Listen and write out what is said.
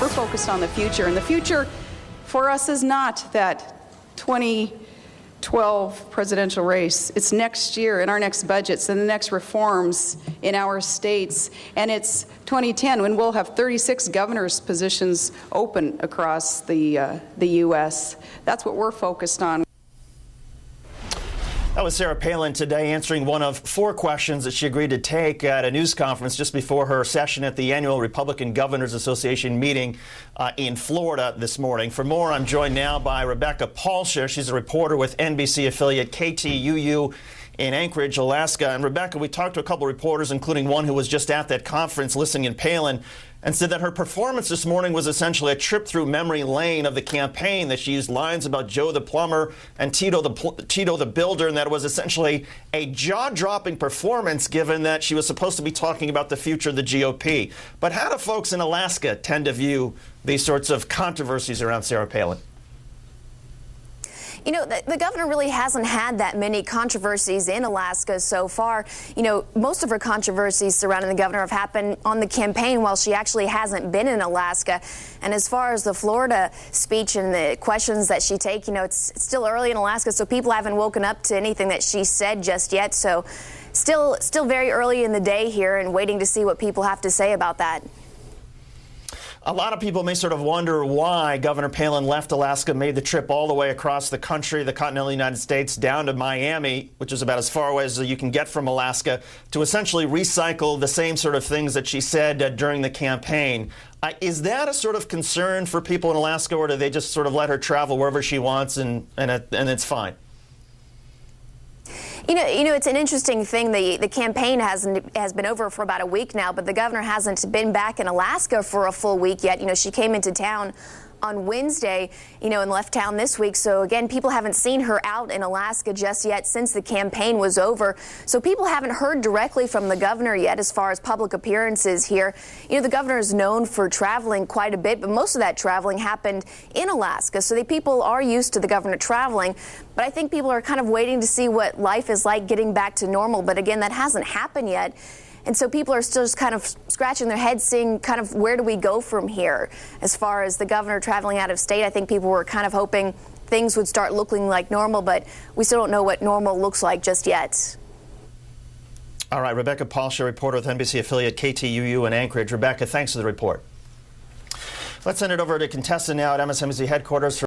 We're focused on the future, and the future for us is not that 2012 presidential race. It's next year in our next budgets and the next reforms in our states, and it's 2010 when we'll have 36 governor's positions open across the U.S. That's what we're focused on. That was Sarah Palin today answering one of 4 questions that she agreed to take at a news conference just before her session at the annual Republican Governors Association meeting in Florida this morning. For more, I'm joined now by Rebecca Palsher. She's a reporter with NBC affiliate KTUU in Anchorage, Alaska. And Rebecca, we talked to a couple of reporters, including one who was just at that conference listening in Palin, and said that her performance this morning was essentially a trip through memory lane of the campaign, that she used lines about Joe the plumber and Tito the builder, and that it was essentially a jaw-dropping performance given that she was supposed to be talking about the future of the GOP. But how do folks in Alaska tend to view these sorts of controversies around Sarah Palin? You know, the governor really hasn't had that many controversies in Alaska so far. You know, most of her controversies surrounding the governor have happened on the campaign while she actually hasn't been in Alaska. And as far as the Florida speech and the questions that she takes, you know, it's still early in Alaska, so people haven't woken up to anything that she said just yet. So still very early in the day here and waiting to see what people have to say about that. A lot of people may sort of wonder why Governor Palin left Alaska, made the trip all the way across the country, the continental United States, down to Miami, which is about as far away as you can get from Alaska, to essentially recycle the same sort of things that she said during the campaign. Is that a sort of concern for people in Alaska, or do they just sort of let her travel wherever she wants and it's fine? You know, it's an interesting thing. The campaign has been over for about a week now, but the governor hasn't been back in Alaska for a full week yet. You know, she came into town on Wednesday, you know, and left town this week. So again, people haven't seen her out in Alaska just yet since the campaign was over. So people haven't heard directly from the governor yet as far as public appearances here. You know, the governor is known for traveling quite a bit, but most of that traveling happened in Alaska. So the people are used to the governor traveling. But I think people are kind of waiting to see what life is like getting back to normal. But again, that hasn't happened yet. And so people are still just kind of scratching their heads, seeing kind of where do we go from here. As far as the governor traveling out of state, I think people were kind of hoping things would start looking like normal, but we still don't know what normal looks like just yet. All right, Rebecca Palsher, reporter with NBC affiliate KTUU in Anchorage. Rebecca, thanks for the report. Let's send it over to contestant now at MSNBC headquarters.